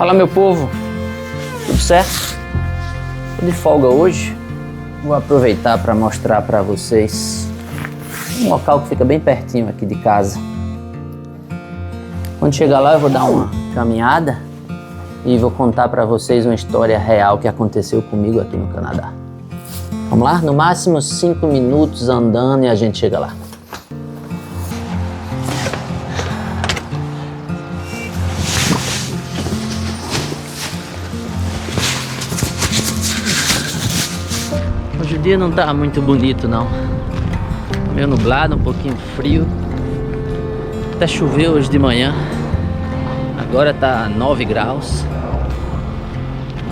Fala, meu povo, tudo certo? Tô de folga hoje, vou aproveitar para mostrar para vocês um local que fica bem pertinho aqui de casa. Quando chegar lá eu vou dar uma caminhada e vou contar para vocês uma história real que aconteceu comigo aqui no Canadá. Vamos lá? No máximo 5 minutos andando e a gente chega lá. Hoje o dia não tá muito bonito não, meio nublado, um pouquinho frio, até choveu hoje de manhã, agora tá 9 graus,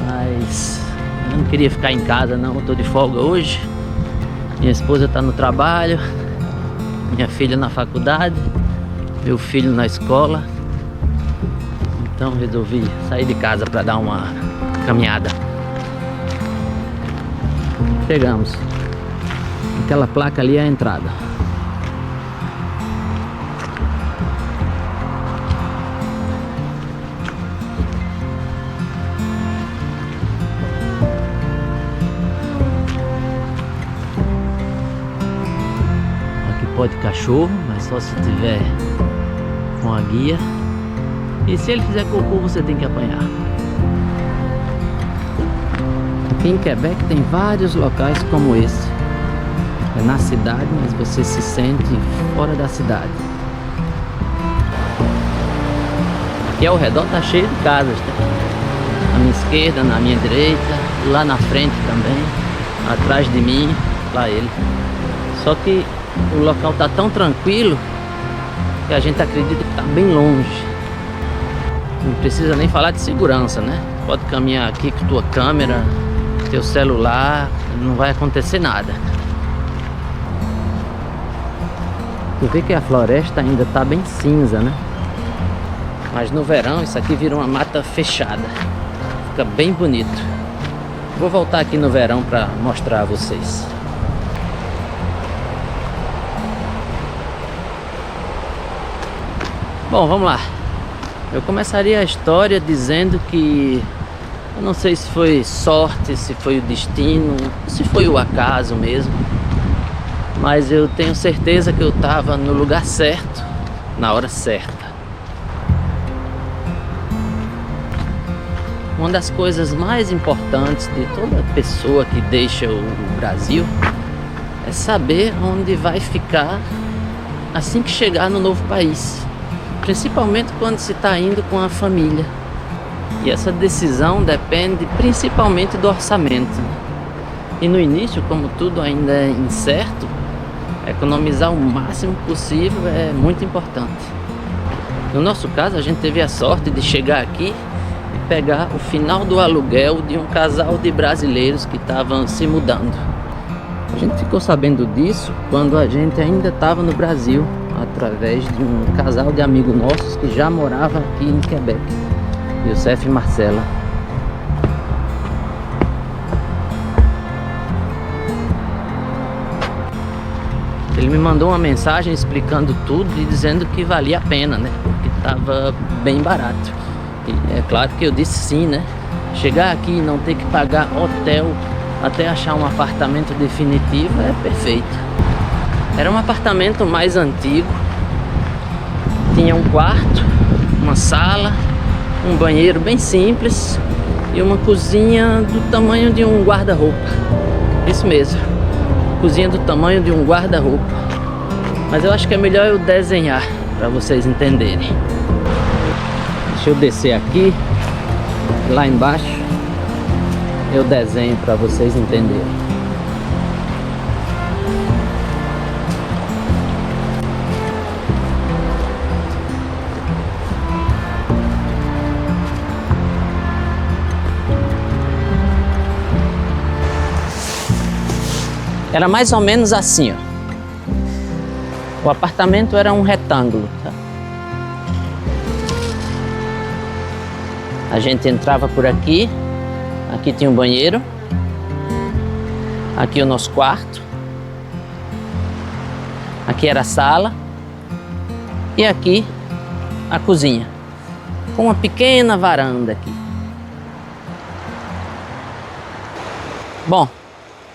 mas eu não queria ficar em casa não, eu tô de folga hoje, minha esposa tá no trabalho, minha filha na faculdade, meu filho na escola, então resolvi sair de casa para dar uma caminhada. Chegamos. Aquela placa ali é a entrada. Aqui pode cachorro, mas só se tiver com a guia. E se ele fizer cocô, você tem que apanhar. Aqui em Quebec tem vários locais como esse. É na cidade, mas você se sente fora da cidade. Aqui ao redor tá cheio de casas, tá? Na minha esquerda, na minha direita, lá na frente também, atrás de mim, lá ele. Só que o local tá tão tranquilo que a gente acredita que tá bem longe. Não precisa nem falar de segurança, né? Pode caminhar aqui com tua câmera, teu celular, não vai acontecer nada. Tu vê que a floresta ainda tá bem cinza, né? Mas no verão isso aqui vira uma mata fechada, fica bem bonito. Vou voltar aqui no verão para mostrar a vocês. Bom, vamos lá. Eu começaria a história dizendo que eu não sei se foi sorte, se foi o destino, se foi o acaso mesmo, mas eu tenho certeza que eu estava no lugar certo, na hora certa. Uma das coisas mais importantes de toda pessoa que deixa o Brasil é saber onde vai ficar assim que chegar no novo país, principalmente quando se está indo com a família. E essa decisão depende principalmente do orçamento. E no início, como tudo ainda é incerto, economizar o máximo possível é muito importante. No nosso caso, a gente teve a sorte de chegar aqui e pegar o final do aluguel de um casal de brasileiros que estavam se mudando. A gente ficou sabendo disso quando a gente ainda estava no Brasil, através de um casal de amigos nossos que já morava aqui em Quebec. Youssef e Marcela. Ele me mandou uma mensagem explicando tudo e dizendo que valia a pena, né? Porque estava bem barato. E é claro que eu disse sim, né? Chegar aqui e não ter que pagar hotel até achar um apartamento definitivo é perfeito. Era um apartamento mais antigo. Tinha um quarto, uma sala, um banheiro bem simples e uma cozinha do tamanho de um guarda-roupa. Isso mesmo, cozinha do tamanho de um guarda-roupa. Mas eu acho que é melhor eu desenhar para vocês entenderem. Deixa eu descer aqui, lá embaixo eu desenho para vocês entenderem. Era mais ou menos assim, ó. O apartamento era um retângulo, tá? A gente entrava por aqui, aqui tinha um banheiro, aqui o nosso quarto, aqui era a sala e aqui a cozinha. com uma pequena varanda aqui. Bom,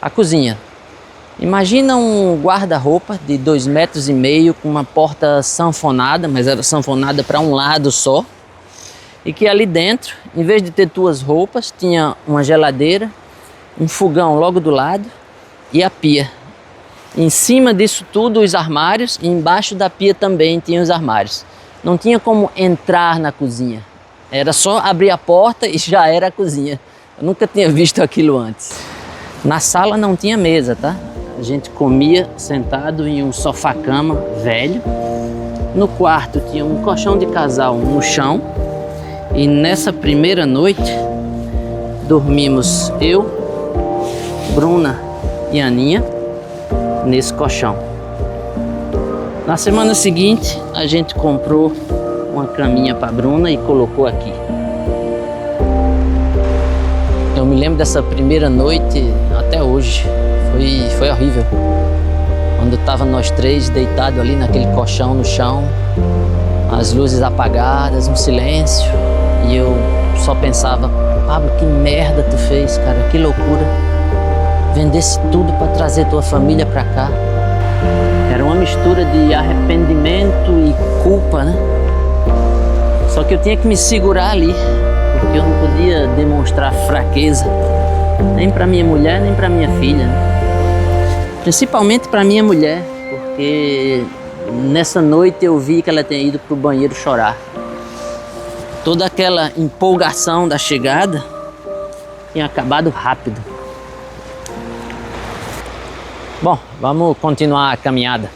a cozinha. Imagina um guarda-roupa de 2,5 metros com uma porta sanfonada, mas era sanfonada para um lado só. E que ali dentro, em vez de ter 2 roupas, tinha uma geladeira, um fogão logo do lado e a pia. Em cima disso tudo os armários e embaixo da pia também tinha os armários. Não tinha como entrar na cozinha. Era só abrir a porta e já era a cozinha. Eu nunca tinha visto aquilo antes. Na sala não tinha mesa, tá? A gente comia sentado em um sofá-cama velho. No quarto tinha um colchão de casal no chão. E nessa primeira noite dormimos eu, Bruna e Aninha nesse colchão. Na semana seguinte a gente comprou uma caminha para Bruna e colocou aqui. Eu me lembro dessa primeira noite até hoje. Foi horrível. Quando tava nós 3 deitados ali naquele colchão no chão, as luzes apagadas, um silêncio, e eu só pensava: Pablo, que merda tu fez, cara, que loucura. Vendesse tudo para trazer tua família para cá. Era uma mistura de arrependimento e culpa, né? Só que eu tinha que me segurar ali, porque eu não podia demonstrar fraqueza, nem para minha mulher, nem para minha filha, né? Principalmente para minha mulher, porque nessa noite eu vi que ela tinha ido pro banheiro chorar. Toda aquela empolgação da chegada tinha acabado rápido. Bom, vamos continuar a caminhada.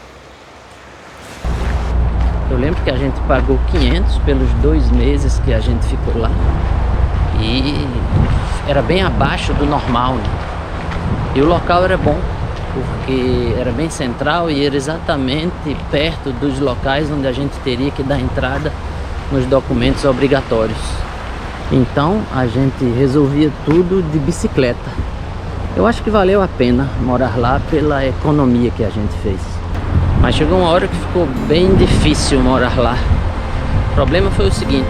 Eu lembro que a gente pagou 500 pelos 2 meses que a gente ficou lá. E era bem abaixo do normal, né? E o local era bom, porque era bem central e era exatamente perto dos locais onde a gente teria que dar entrada nos documentos obrigatórios. Então a gente resolvia tudo de bicicleta. Eu acho que valeu a pena morar lá pela economia que a gente fez. Mas chegou uma hora que ficou bem difícil morar lá. O problema foi o seguinte: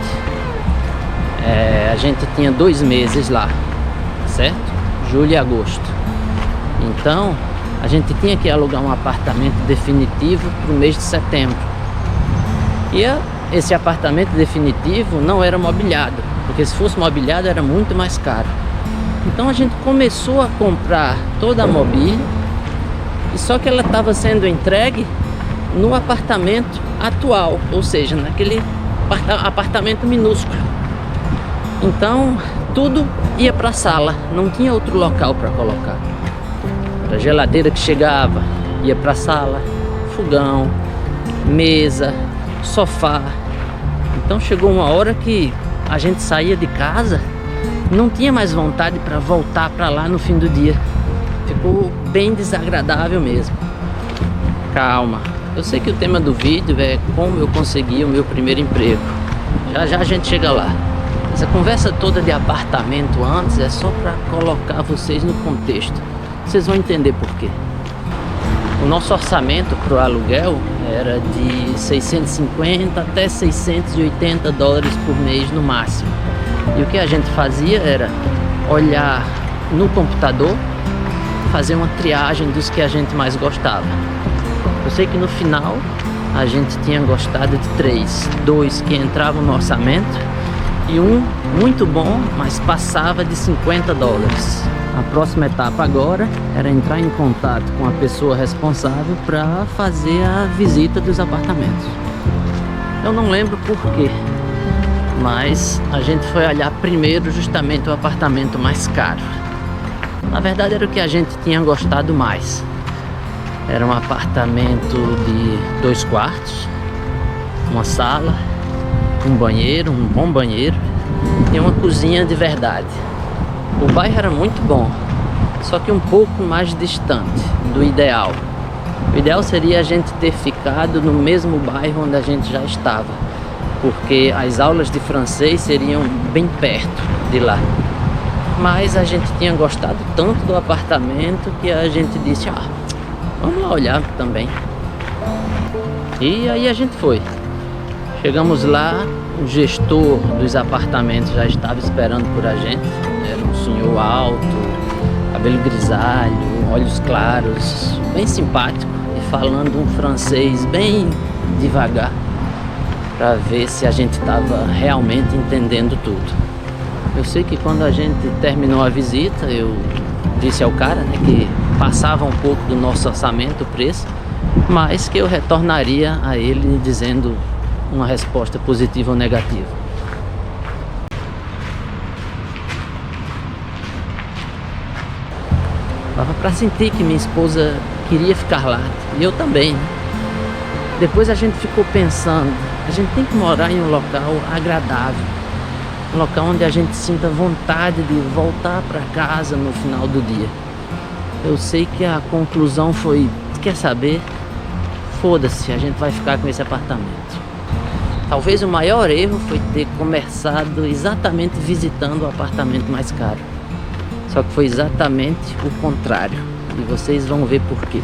a gente tinha 2 meses lá, certo? Julho e agosto. Então a gente tinha que alugar um apartamento definitivo para o mês de setembro. E esse apartamento definitivo não era mobiliado, porque se fosse mobiliado era muito mais caro. Então a gente começou a comprar toda a mobília, e só que ela estava sendo entregue no apartamento atual, ou seja, naquele apartamento minúsculo. Então tudo ia para a sala, não tinha outro local para colocar. A geladeira que chegava ia para a sala, fogão, mesa, sofá. Então chegou uma hora que a gente saía de casa, não tinha mais vontade para voltar para lá no fim do dia. Ficou bem desagradável mesmo. Calma, eu sei que o tema do vídeo é como eu consegui o meu primeiro emprego. Já já a gente chega lá. Essa conversa toda de apartamento antes é só para colocar vocês no contexto. Vocês vão entender por quê. O nosso orçamento para o aluguel era de 650 até 680 dólares por mês no máximo. E o que a gente fazia era olhar no computador, fazer uma triagem dos que a gente mais gostava. Eu sei que no final a gente tinha gostado de 3, 2 que entravam no orçamento e um muito bom, mas passava de 50 dólares. A próxima etapa agora era entrar em contato com a pessoa responsável para fazer a visita dos apartamentos. Eu não lembro por quê, mas a gente foi olhar primeiro justamente o apartamento mais caro. Na verdade era o que a gente tinha gostado mais. Era um apartamento de 2 quartos, uma sala, um banheiro, um bom banheiro e uma cozinha de verdade. O bairro era muito bom, só que um pouco mais distante do ideal. O ideal seria a gente ter ficado no mesmo bairro onde a gente já estava, porque as aulas de francês seriam bem perto de lá. Mas a gente tinha gostado tanto do apartamento que a gente disse: vamos lá olhar também. E aí a gente foi. Chegamos lá, o gestor dos apartamentos já estava esperando por a gente. Era um senhor alto, cabelo grisalho, olhos claros, bem simpático e falando um francês bem devagar para ver se a gente estava realmente entendendo tudo. Eu sei que quando a gente terminou a visita, eu disse ao cara, né, que passava um pouco do nosso orçamento o preço, mas que eu retornaria a ele dizendo uma resposta positiva ou negativa. Dava para sentir que minha esposa queria ficar lá, e eu também, né? Depois a gente ficou pensando, a gente tem que morar em um local agradável, um local onde a gente sinta vontade de voltar para casa no final do dia. Eu sei que a conclusão foi, quer saber? Foda-se, a gente vai ficar com esse apartamento. Talvez o maior erro foi ter começado exatamente visitando o apartamento mais caro. Só que foi exatamente o contrário. E vocês vão ver por quê.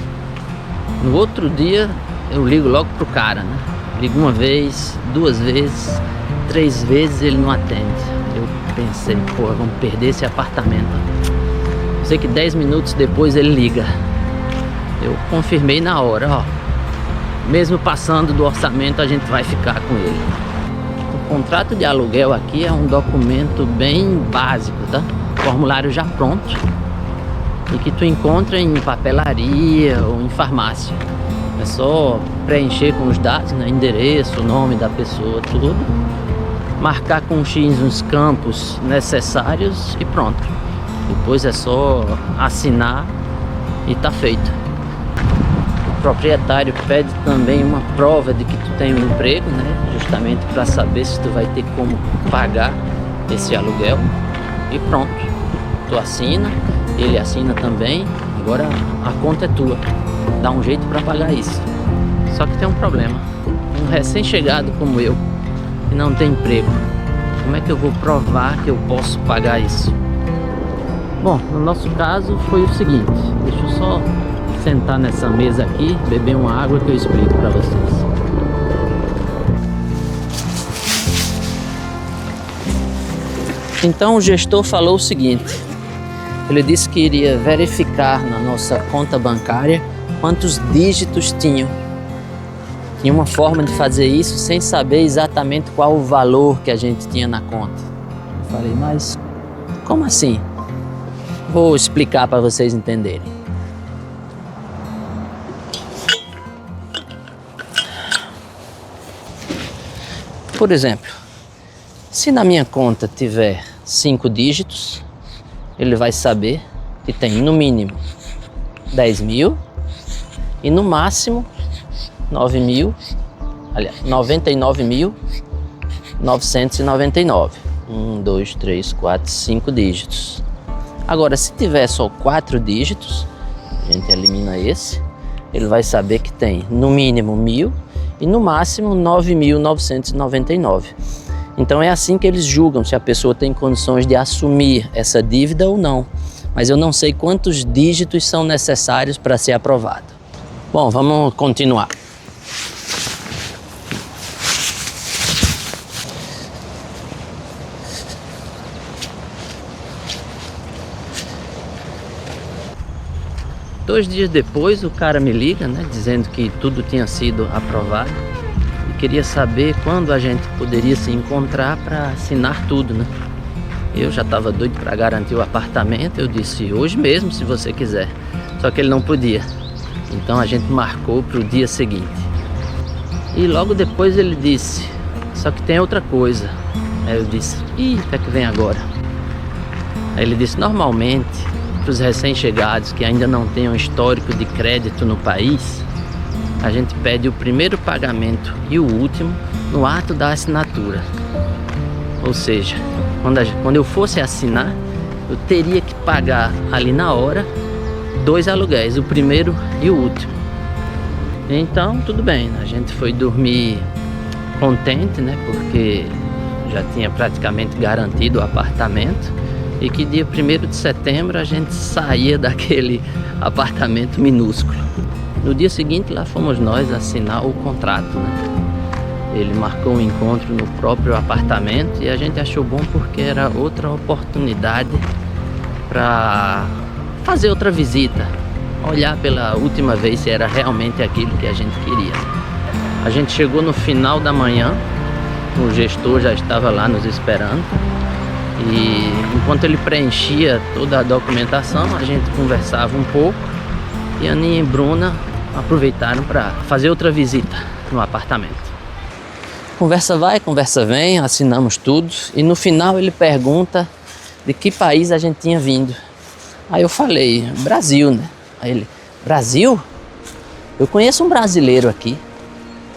No outro dia, eu ligo logo pro cara, né? Ligo uma vez, 2 vezes, 3 vezes, ele não atende. Eu pensei, pô, vamos perder esse apartamento. Eu sei que 10 minutos depois ele liga. Eu confirmei na hora, ó. Mesmo passando do orçamento, a gente vai ficar com ele. O contrato de aluguel aqui é um documento bem básico, tá? Formulário já pronto e que tu encontra em papelaria ou em farmácia. É só preencher com os dados, né? Endereço, nome da pessoa, tudo. Marcar com um X os campos necessários e pronto. Depois é só assinar e tá feito. O proprietário pede também uma prova de que tu tem um emprego, né? Justamente para saber se tu vai ter como pagar esse aluguel. E pronto, tu assina, ele assina também. Agora a conta é tua, dá um jeito para pagar isso. Só que tem um problema, um recém-chegado como eu, que não tem emprego, como é que eu vou provar que eu posso pagar isso? Bom, no nosso caso foi o seguinte, deixa eu só sentar nessa mesa aqui, beber uma água que eu explico para vocês. Então o gestor falou o seguinte, ele disse que iria verificar na nossa conta bancária quantos dígitos tinham. Tinha uma forma de fazer isso sem saber exatamente qual o valor que a gente tinha na conta. Eu falei, mas como assim? Vou explicar para vocês entenderem. Por exemplo, se na minha conta tiver 5 dígitos, ele vai saber que tem no mínimo 10 mil e no máximo 99.999. 1, 2, 3, 4, 5 dígitos. Agora, se tiver só 4 dígitos, a gente elimina esse, ele vai saber que tem no mínimo 1.000 e no máximo 9.999. Então é assim que eles julgam se a pessoa tem condições de assumir essa dívida ou não. Mas eu não sei quantos dígitos são necessários para ser aprovado. Bom, vamos continuar. Dois dias depois o cara me liga, né, dizendo que tudo tinha sido aprovado e queria saber quando a gente poderia se encontrar para assinar tudo, né? Eu já estava doido para garantir o apartamento, eu disse hoje mesmo se você quiser, só que ele não podia, então a gente marcou para o dia seguinte. E logo depois ele disse, só que tem outra coisa. Aí eu disse, ih, o que é que vem agora? Aí ele disse, normalmente para os recém-chegados que ainda não têm um histórico de crédito no país, a gente pede o primeiro pagamento e o último no ato da assinatura. Ou seja, quando eu fosse assinar, eu teria que pagar ali na hora 2 aluguéis, o primeiro e o último. Então, tudo bem, a gente foi dormir contente, né? Porque já tinha praticamente garantido o apartamento. E que dia 1º de setembro a gente saía daquele apartamento minúsculo. No dia seguinte lá fomos nós assinar o contrato, né? Ele marcou um encontro no próprio apartamento e a gente achou bom porque era outra oportunidade para fazer outra visita, olhar pela última vez se era realmente aquilo que a gente queria. A gente chegou no final da manhã, o gestor já estava lá nos esperando e enquanto ele preenchia toda a documentação, a gente conversava um pouco e a Aninha e Bruna aproveitaram para fazer outra visita no apartamento. Conversa vai, conversa vem, assinamos tudo e no final ele pergunta de que país a gente tinha vindo. Aí eu falei, Brasil, né? Aí ele, Brasil? Eu conheço um brasileiro aqui.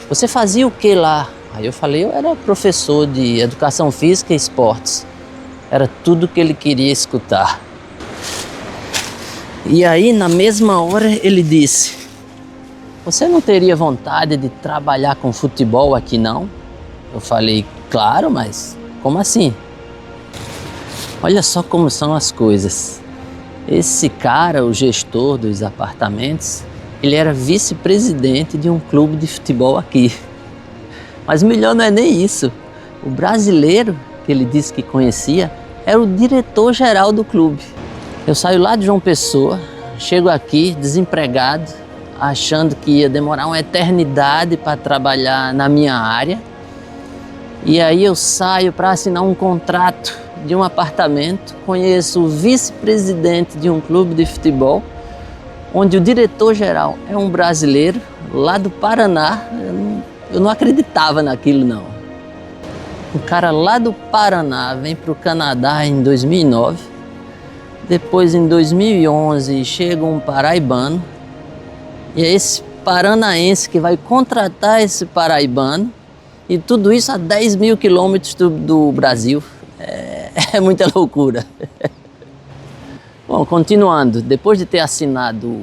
Você fazia o que lá? Aí eu falei, eu era professor de educação física e esportes. Era tudo que ele queria escutar. E aí, na mesma hora, ele disse, você não teria vontade de trabalhar com futebol aqui, não? Eu falei, claro, mas como assim? Olha só como são as coisas. Esse cara, o gestor dos apartamentos, ele era vice-presidente de um clube de futebol aqui. Mas o melhor não é nem isso. O brasileiro que ele disse que conhecia era o diretor-geral do clube. Eu saio lá de João Pessoa, chego aqui desempregado, achando que ia demorar uma eternidade para trabalhar na minha área. E aí eu saio para assinar um contrato de um apartamento, conheço o vice-presidente de um clube de futebol, onde o diretor-geral é um brasileiro, lá do Paraná. Eu não acreditava naquilo, não. O cara lá do Paraná vem para o Canadá em 2009, depois em 2011 chega um paraibano, e é esse paranaense que vai contratar esse paraibano, e tudo isso a 10 mil quilômetros do Brasil. É muita loucura. Bom, continuando, depois de ter assinado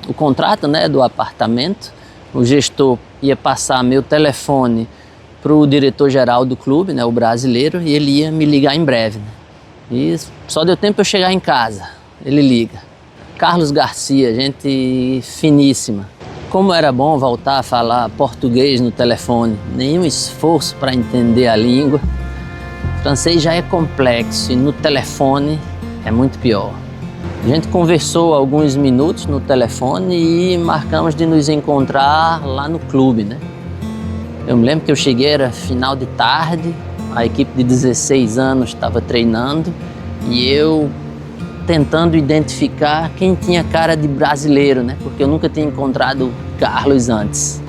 o contrato, né, do apartamento, o gestor ia passar meu telefone para o diretor-geral do clube, né, o brasileiro, e ele ia me ligar em breve. Né? E só deu tempo eu chegar em casa, ele liga. Carlos Garcia, gente finíssima. Como era bom voltar a falar português no telefone, nenhum esforço para entender a língua. O francês já é complexo e no telefone é muito pior. A gente conversou alguns minutos no telefone e marcamos de nos encontrar lá no clube, né? Eu me lembro que eu cheguei, era final de tarde, a equipe de 16 anos estava treinando e eu tentando identificar quem tinha cara de brasileiro, né? Porque eu nunca tinha encontrado o Carlos antes.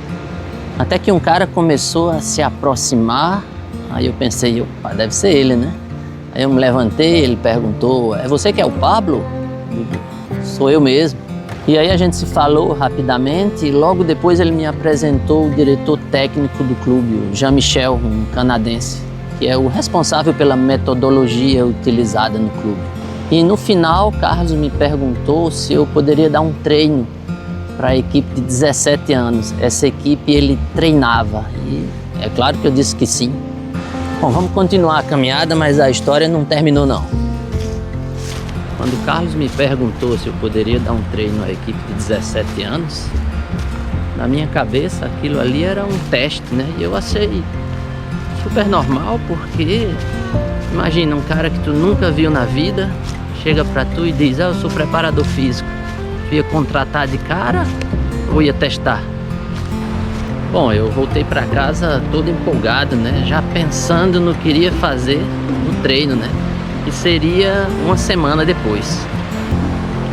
Até que um cara começou a se aproximar, aí eu pensei, opa, deve ser ele, né? Aí eu me levantei, ele perguntou, é você que é o Pablo? Sou eu mesmo. E aí a gente se falou rapidamente e logo depois ele me apresentou o diretor técnico do clube, o Jean-Michel, um canadense, que é o responsável pela metodologia utilizada no clube. E no final, Carlos me perguntou se eu poderia dar um treino para a equipe de 17 anos. Essa equipe ele treinava e é claro que eu disse que sim. Bom, vamos continuar a caminhada, mas a história não terminou não. Quando o Carlos me perguntou se eu poderia dar um treino à equipe de 17 anos, na minha cabeça aquilo ali era um teste, né? E eu achei super normal porque imagina um cara que tu nunca viu na vida, chega pra tu e diz, eu sou preparador físico. Tu ia contratar de cara ou ia testar? Bom, eu voltei pra casa todo empolgado, né? Já pensando no que iria fazer no treino, né? Que seria uma semana depois.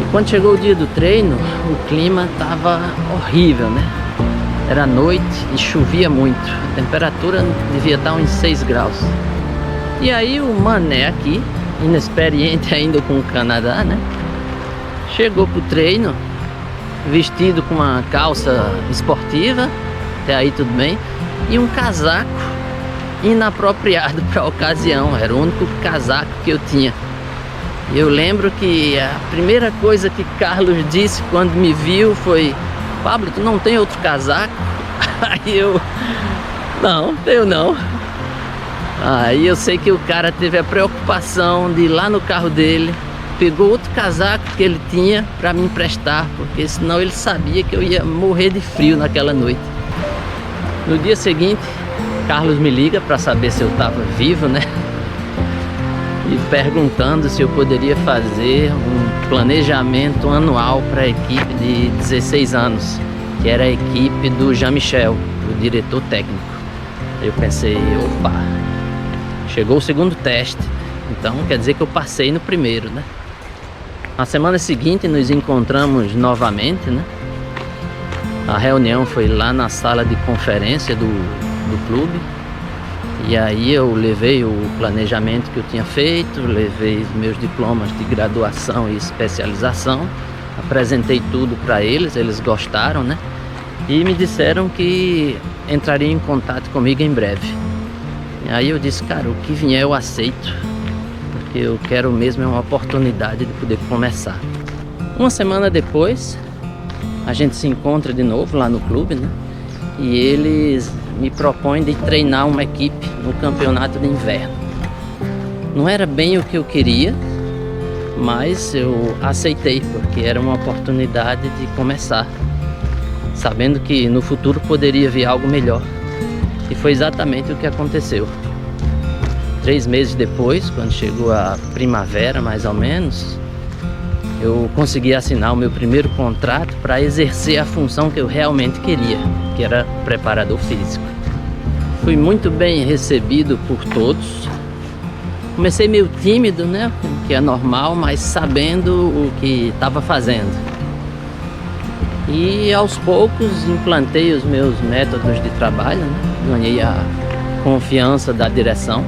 E quando chegou o dia do treino, o clima tava horrível, né? Era noite e chovia muito. A temperatura devia estar uns 6 graus. E aí o mané aqui, inexperiente ainda com o Canadá, né? Chegou pro treino, vestido com uma calça esportiva, até aí tudo bem, e um casaco inapropriado para a ocasião. Era o único casaco que eu tinha. E eu lembro que a primeira coisa que Carlos disse quando me viu foi, Pablo, tu não tem outro casaco? Aí eu, não, tenho não. Aí eu sei que o cara teve a preocupação de ir lá no carro dele, pegou outro casaco que ele tinha para me emprestar, porque senão ele sabia que eu ia morrer de frio naquela noite. No dia seguinte, Carlos me liga para saber se eu estava vivo, né? E perguntando se eu poderia fazer um planejamento anual para a equipe de 16 anos, que era a equipe do Jean-Michel, o diretor técnico. Eu pensei, opa, chegou o segundo teste, então quer dizer que eu passei no primeiro, né? Na semana seguinte nos encontramos novamente, né? A reunião foi lá na sala de conferência do clube. E aí eu levei o planejamento que eu tinha feito, levei os meus diplomas de graduação e especialização, apresentei tudo para eles, eles gostaram, né? E me disseram que entrariam em contato comigo em breve. E aí eu disse, cara, o que vier eu aceito, porque eu quero mesmo uma oportunidade de poder começar. Uma semana depois, a gente se encontra de novo lá no clube, né? E eles me propõem de treinar uma equipe no campeonato de inverno. Não era bem o que eu queria, mas eu aceitei, porque era uma oportunidade de começar, sabendo que no futuro poderia vir algo melhor. E foi exatamente o que aconteceu. 3 meses depois, quando chegou a primavera mais ou menos, eu consegui assinar o meu primeiro contrato para exercer a função que eu realmente queria, que era preparador físico. Fui muito bem recebido por todos. Comecei meio tímido, né, o que é normal, mas sabendo o que estava fazendo. E aos poucos implantei os meus métodos de trabalho, né? Ganhei a confiança da direção.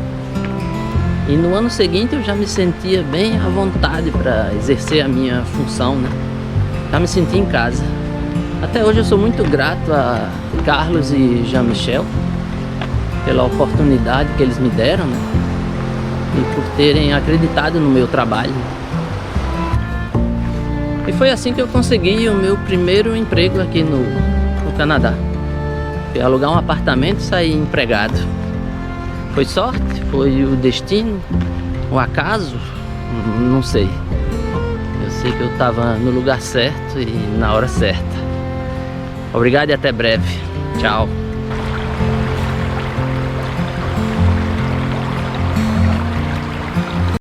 E no ano seguinte eu já me sentia bem à vontade para exercer a minha função, né? Já me senti em casa. Até hoje eu sou muito grato a Carlos e Jean-Michel pela oportunidade que eles me deram, né? E por terem acreditado no meu trabalho. E foi assim que eu consegui o meu primeiro emprego aqui no Canadá. Fui alugar um apartamento e saí empregado. Foi sorte? Foi o destino? O acaso? Não sei. Eu sei que eu estava no lugar certo e na hora certa. Obrigado e até breve. Tchau.